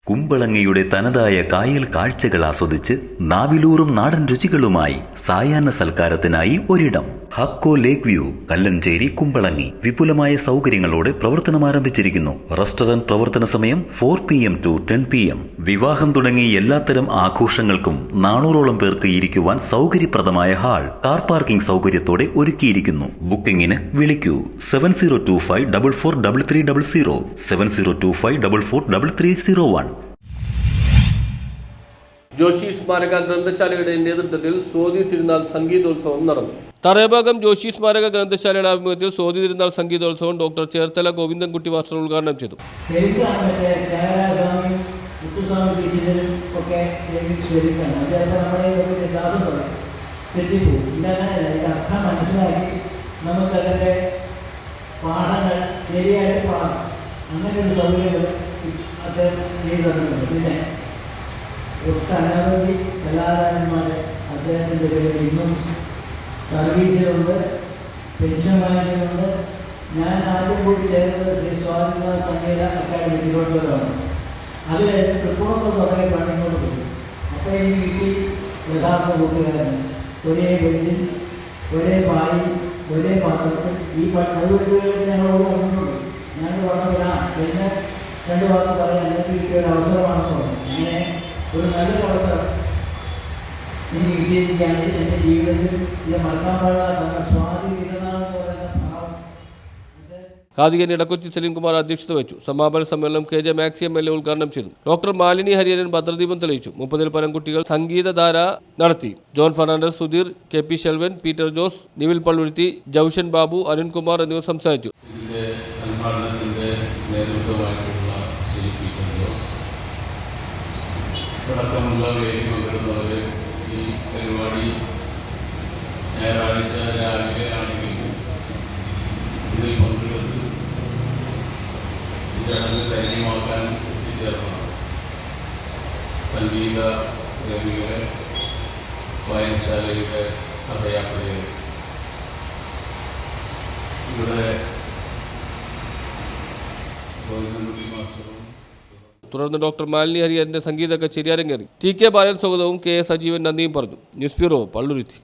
കുമ്പളങ്ങിയുടെ തനതായ കായൽ കാഴ്ചകൾ ആസ്വദിച്ച് നാവിലൂറും നാടൻ രുചികളുമായി സായാഹ്ന സൽക്കാരത്തിനായി ഒരിടം. ഹക്കോ ലേക്ക് വ്യൂ, കല്ലഞ്ചേരി, കുമ്പളങ്ങി. വിപുലമായ സൗകര്യങ്ങളോടെ പ്രവർത്തനം ആരംഭിച്ചിരിക്കുന്നു. റെസ്റ്റോറന്റ് പ്രവർത്തന സമയം 4 PM to 10 PM. വിവാഹം തുടങ്ങി എല്ലാത്തരം ആഘോഷങ്ങൾക്കും 400ഓളം പേർക്ക് ഇരിക്കുവാൻ സൗകര്യപ്രദമായ ഹാൾ, കാർ പാർക്കിംഗ് സൗകര്യത്തോടെ ഒരുക്കിയിരിക്കുന്നു. ബുക്കിംഗിന് വിളിക്കൂ 7025443300, 7025443301. ജോഷി സ്മാരക ഗ്രന്ഥശാലയുടെ നേതൃത്വത്തിൽ സ്വാതി തിരുനാൾ സംഗീതോത്സവം നടന്നു. തറയഭാഗം ജോഷി സ്മാരക ഗ്രന്ഥശാലയുടെ ആഭിമുഖ്യത്തിൽ സ്വാതി തിരുനാൾ സംഗീതോത്സവം ഡോക്ടർ ചേർത്തല ഗോവിന്ദൻകുട്ടി മാസ്റ്റർ ഉദ്ഘാടനം ചെയ്തു. പാഠങ്ങൾ ശരിയായിട്ട് പാടണം, അങ്ങനെ ഒരു സൗകര്യങ്ങൾ അദ്ദേഹം ചെയ്തിട്ടുണ്ട്. പിന്നെ ഒട്ടനവധി കലാകാരന്മാർ അദ്ദേഹത്തിൻ്റെ പേരിൽ ഇന്നും സർവീസിലുണ്ട്, പെൻഷൻ വാങ്ങിക്കുന്നുണ്ട്. ഞാൻ ആദ്യം പോയി ചേർന്നത് ശ്രീ സ്വാതിനാൾ സംഗീത അക്കാദമി തിരുവനന്തപുരമാണ്. അതിൽ തൃപ്പൂണിത്തുറ കുറേ പണിക്കൊണ്ട് പോയി. അപ്പോൾ എനിക്ക് കിട്ടി യഥാർത്ഥ കൂട്ടുകാരൻ. ഒരേ ബെഞ്ചിൽ, ഒരേ പായി, ഒരേ പാത്രത്തിൽ ഈ അതുകൊണ്ട് ഞങ്ങളോട് പറഞ്ഞിട്ടുണ്ട്. ഞങ്ങൾ പറഞ്ഞില്ല, പിന്നെ 2 വാക്ക് പറയാൻ എനിക്ക് കിട്ടിയ ഒരു അവസരമാണെന്ന് പറഞ്ഞു. അങ്ങനെ ഒരു നല്ലൊരു അവസരം എനിക്ക് കിട്ടിയിരിക്കുകയാണെങ്കിൽ എൻ്റെ ജീവിതത്തിൽ ഇത് മറക്കാൻ പാടില്ല. സ്വാതി തിരുനാൾ എന്ന് പറയുന്ന ഭാവം. കാതികൻ ഇടക്കൊച്ചി സലീംകുമാർ അധ്യക്ഷത വഹിച്ചു. സമാപന സമ്മേളനം KJ മാക്സി MLA ഉദ്ഘാടനം ചെയ്തു. ഡോക്ടർ മാലിനി ഹരിഹരൻ ഭദ്രദീപം തെളിയിച്ചു. 30-ൽ പരം കുട്ടികൾ സംഗീതധാര നടത്തി. ജോൺ ഫെർണാണ്ടസ്, സുധീർ, KP ഷെൽവൻ, പീറ്റർ ജോസ്, നിവിൽ പള്ളുരുത്തി, ജൌഷൻ ബാബു, അരുൺകുമാർ എന്നിവർ സംസാരിച്ചു. ഈ പരിപാടി ഞായറാഴ്ച രാവിലെ ആണെങ്കിലും ഇതിൽ പങ്കെടുത്ത് ഈ ചടങ്ങ് ധന്യമാക്കാൻ എത്തിച്ചേർന്ന സംഗീത പ്രേമികളെ, വായനശാലയുടെ സഹയാത്രികരെ, ഇവിടെ ഗോവിന്ദൻകുട്ടി മാസ്റ്ററും തുടർന്ന് ഡോക്ടർ മാലിനി ഹരിഹരന്റെ സംഗീത കച്ചേരി അരങ്ങേറി. TK ബാലൻ സ്വാഗതവും KS അജീവൻ നന്ദിയും പറഞ്ഞു. News bureau, Palluruthy.